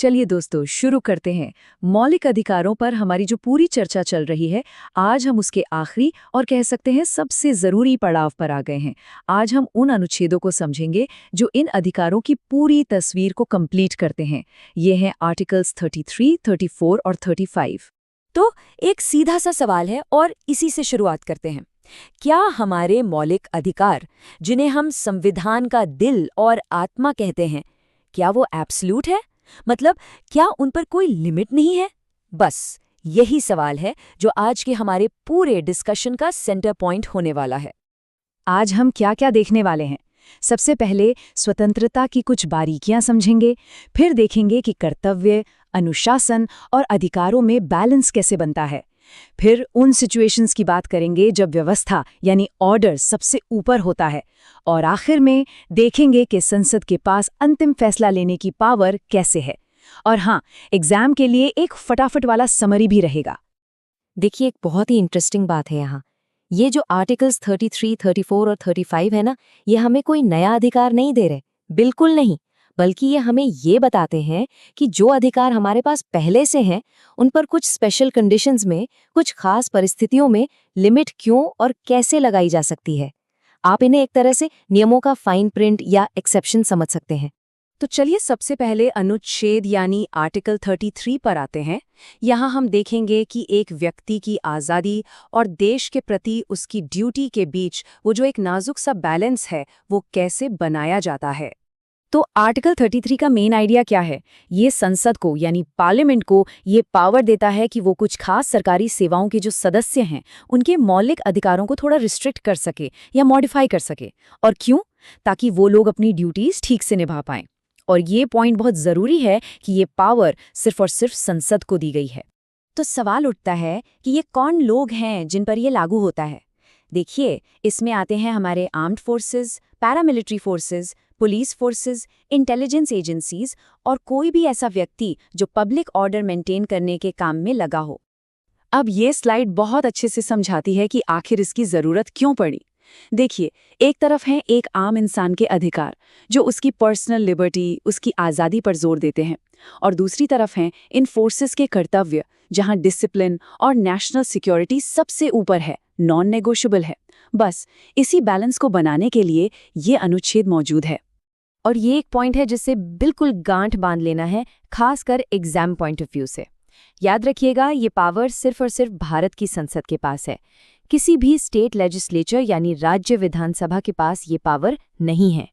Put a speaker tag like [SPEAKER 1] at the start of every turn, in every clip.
[SPEAKER 1] चलिए दोस्तों शुरू करते हैं। मौलिक अधिकारों पर हमारी जो पूरी चर्चा चल रही है, आज हम उसके आखिरी और कह सकते हैं सबसे ज़रूरी पड़ाव पर आ गए हैं। आज हम उन अनुच्छेदों को समझेंगे जो इन अधिकारों की पूरी तस्वीर को कंप्लीट करते हैं। ये हैं आर्टिकल्स 33, 34 और 35।
[SPEAKER 2] तो एक सीधा सा सवाल है और इसी से शुरुआत करते हैं। क्या हमारे मौलिक अधिकार, जिन्हें हम संविधान का दिल और आत्मा कहते हैं, क्या वो एब्सोल्यूट है? मतलब क्या उन पर कोई लिमिट नहीं है? बस यही सवाल है जो आज के हमारे पूरे डिस्कशन का सेंटर पॉइंट होने वाला है।
[SPEAKER 1] आज हम क्या क्या देखने वाले हैं? सबसे पहले स्वतंत्रता की कुछ बारीकियां समझेंगे, फिर देखेंगे कि कर्तव्य, अनुशासन और अधिकारों में बैलेंस कैसे बनता है। फिर उन सिचुएशंस की बात करेंगे जब व्यवस्था यानी ऑर्डर सबसे ऊपर होता है, और आखिर में देखेंगे कि संसद के पास अंतिम फैसला लेने की पावर कैसे है। और हाँ, एग्जाम के लिए एक फटाफट वाला समरी भी रहेगा।
[SPEAKER 2] देखिए, एक बहुत ही इंटरेस्टिंग बात है यहाँ। ये जो आर्टिकल्स 33, 34 और 35 है ना, ये हमें कोई नया अधिकार नहीं दे रहे, बिल्कुल नहीं। बल्कि ये हमें ये बताते हैं कि जो अधिकार हमारे पास पहले से हैं, उन पर कुछ स्पेशल कंडीशंस में, कुछ खास परिस्थितियों में लिमिट क्यों और कैसे लगाई जा सकती है। आप इन्हें एक तरह से नियमों का फाइन प्रिंट या एक्सेप्शन समझ सकते हैं।
[SPEAKER 1] तो चलिए सबसे पहले अनुच्छेद यानी आर्टिकल 33 पर आते हैं। यहाँ हम देखेंगे कि एक व्यक्ति की आज़ादी और देश के प्रति उसकी ड्यूटी के बीच वो जो एक नाजुक सा बैलेंस है, वो कैसे बनाया जाता है। तो आर्टिकल 33 का मेन आइडिया क्या है? ये संसद को यानी पार्लियामेंट को ये पावर देता है कि वो कुछ खास सरकारी सेवाओं के जो सदस्य हैं, उनके मौलिक अधिकारों को थोड़ा रिस्ट्रिक्ट कर सके या मॉडिफाई कर सके। और क्यों? ताकि वो लोग अपनी ड्यूटीज ठीक से निभा पाएं। और ये पॉइंट बहुत ज़रूरी है कि ये पावर सिर्फ और सिर्फ संसद को दी गई है। तो सवाल उठता है कि ये कौन लोग हैं जिन पर ये लागू होता है? देखिए, इसमें आते हैं हमारे armed forces, paramilitary forces, police forces, intelligence agencies और कोई भी ऐसा व्यक्ति जो पब्लिक ऑर्डर मेंटेन करने के काम में लगा हो। अब ये स्लाइड बहुत अच्छे से समझाती है कि आखिर इसकी ज़रूरत क्यों पड़ी। देखिए, एक तरफ हैं एक आम इंसान के अधिकार जो उसकी पर्सनल लिबर्टी, उसकी आज़ादी पर जोर देते हैं, और दूसरी तरफ हैं इन फोर्सेस के कर्तव्य जहां डिसिप्लिन और नेशनल सिक्योरिटी सबसे ऊपर है, नॉन नेगोशिएबल है। बस इसी बैलेंस को बनाने के लिए ये अनुच्छेद मौजूद है।
[SPEAKER 2] और ये एक पॉइंट है जिससे बिल्कुल गांठ बांध लेना है, खासकर एग्जाम पॉइंट ऑफ व्यू से। याद रखिएगा, ये पावर सिर्फ और सिर्फ भारत की संसद के पास है। किसी भी स्टेट लेजिस्लेचर यानी राज्य विधानसभा के पास ये पावर नहीं है।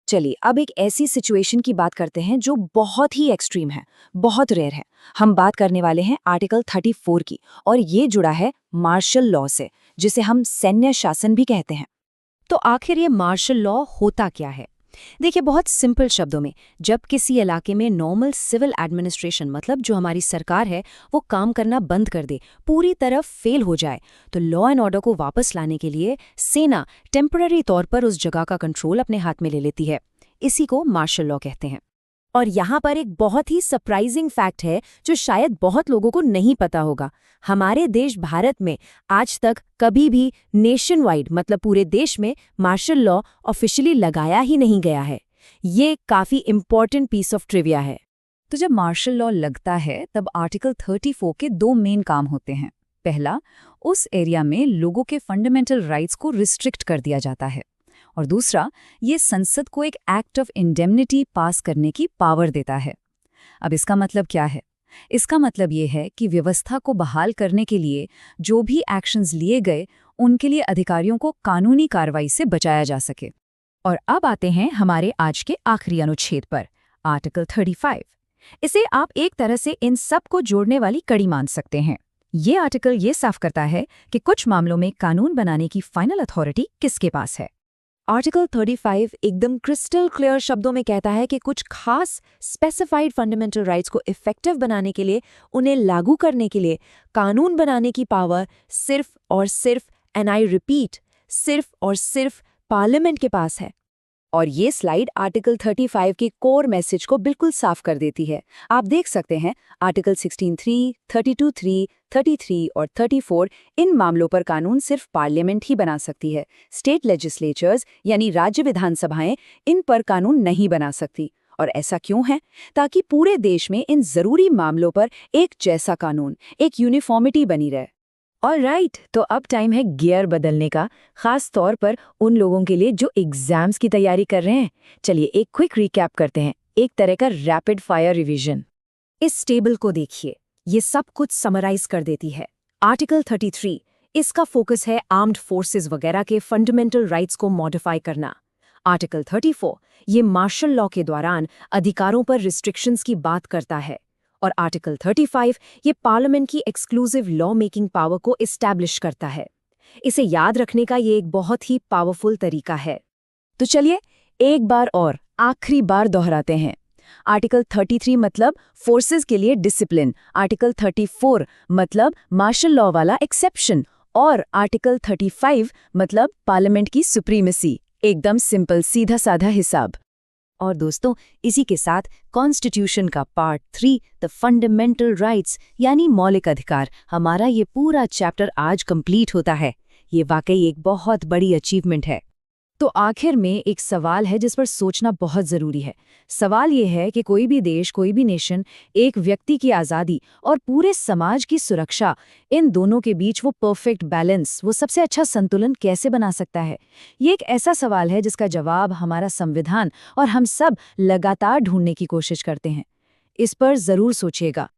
[SPEAKER 1] चलिए अब एक ऐसी सिचुएशन की बात करते हैं जो बहुत ही एक्सट्रीम है, बहुत रेयर है। हम बात करने वाले हैं आर्टिकल 34 की, और ये जुड़ा है मार्शल लॉ से, जिसे हम सैन्य शासन भी कहते हैं।
[SPEAKER 2] तो आखिर ये मार्शल लॉ होता क्या है? देखिए, बहुत सिंपल शब्दों में, जब किसी इलाके में नॉर्मल सिविल एडमिनिस्ट्रेशन, मतलब जो हमारी सरकार है, वो काम करना बंद कर दे, पूरी तरह फेल हो जाए, तो लॉ एंड ऑर्डर को वापस लाने के लिए सेना टेम्पररी तौर पर उस जगह का कंट्रोल अपने हाथ में ले लेती है। इसी को मार्शल लॉ कहते हैं। और यहाँ पर एक बहुत ही सरप्राइजिंग फैक्ट है जो शायद बहुत लोगों को नहीं पता होगा। हमारे देश भारत में आज तक कभी भी नेशन वाइड, मतलब पूरे देश में, मार्शल लॉ ऑफिशियली लगाया ही नहीं गया है। ये काफ़ी इम्पॉर्टेंट पीस ऑफ ट्रिविया है।
[SPEAKER 1] तो जब मार्शल लॉ लगता है तब आर्टिकल 34 के दो मेन काम होते हैं। पहला, उस एरिया में लोगों के फंडामेंटल राइट्स को रिस्ट्रिक्ट कर दिया जाता है, और दूसरा, ये संसद को एक एक्ट ऑफ इंडेमनिटी पास करने की पावर देता है। अब इसका मतलब क्या है? इसका मतलब ये है कि व्यवस्था को बहाल करने के लिए जो भी एक्शंस लिए गए, उनके लिए अधिकारियों को कानूनी कार्रवाई से बचाया जा सके। और अब आते हैं हमारे आज के आखिरी अनुच्छेद पर, आर्टिकल 35। इसे आप एक तरह से इन सब को जोड़ने वाली कड़ी मान सकते हैं। ये आर्टिकल ये साफ करता है कि कुछ मामलों में कानून बनाने की फाइनल अथॉरिटी किसके पास है।
[SPEAKER 2] आर्टिकल 35 एकदम क्रिस्टल क्लियर शब्दों में कहता है कि कुछ खास स्पेसिफाइड फंडामेंटल राइट्स को इफेक्टिव बनाने के लिए, उन्हें लागू करने के लिए कानून बनाने की पावर सिर्फ और सिर्फ, एंड आई रिपीट, सिर्फ और सिर्फ पार्लियामेंट के पास है।
[SPEAKER 1] और ये स्लाइड आर्टिकल 35 के कोर मैसेज को बिल्कुल साफ कर देती है। आप देख सकते हैं, आर्टिकल 16(3), 32(3), 33 और 34 इन मामलों पर कानून सिर्फ पार्लियामेंट ही बना सकती है। स्टेट लेजिस्लेचर्स यानी राज्य विधानसभाएं इन पर कानून नहीं बना सकती। और ऐसा क्यों है? ताकि पूरे देश में इन जरूरी मामलों पर एक जैसा कानून, एक यूनिफॉर्मिटी बनी रहे। ऑलराइट, तो अब टाइम है गियर बदलने का, खास तौर पर उन लोगों के लिए जो एग्जाम्स की तैयारी कर रहे हैं। चलिए एक क्विक रिकैप करते हैं, एक तरह का रैपिड फायर रिवीजन।
[SPEAKER 2] इस टेबल को देखिए, ये सब कुछ समराइज कर देती है। आर्टिकल 33, इसका फोकस है आर्म्ड फोर्सेस वगैरह के फंडामेंटल राइट्स को मॉडिफाई करना। आर्टिकल 34, ये मार्शल लॉ के दौरान अधिकारों पर रिस्ट्रिक्शंस की बात करता है। और आर्टिकल 35, ये पार्लियामेंट की एक्सक्लूसिव लॉ मेकिंग पावर को इस्टेब्लिश करता है। इसे याद रखने का ये एक बहुत ही पावरफुल तरीका है।
[SPEAKER 1] तो चलिए एक बार और आखिरी बार दोहराते हैं। आर्टिकल 33 मतलब फोर्सेस के लिए डिसिप्लिन, आर्टिकल 34 मतलब मार्शल लॉ वाला एक्सेप्शन, और आर्टिकल 35 मतलब पार्लियामेंट की सुप्रीमेसी। एकदम सिंपल, सीधा साधा हिसाब।
[SPEAKER 2] और दोस्तों, इसी के साथ कॉन्स्टिट्यूशन का पार्ट 3 द फंडामेंटल राइट्स यानी मौलिक अधिकार, हमारा ये पूरा चैप्टर आज कंप्लीट होता है। ये वाकई एक बहुत बड़ी अचीवमेंट है।
[SPEAKER 1] तो आखिर में एक सवाल है जिस पर सोचना बहुत ज़रूरी है। सवाल ये है कि कोई भी देश, कोई भी नेशन एक व्यक्ति की आज़ादी और पूरे समाज की सुरक्षा, इन दोनों के बीच वो परफेक्ट बैलेंस, वो सबसे अच्छा संतुलन कैसे बना सकता है? ये एक ऐसा सवाल है जिसका जवाब हमारा संविधान और हम सब लगातार ढूंढने की कोशिश करते हैं। इस पर ज़रूर सोचिएगा।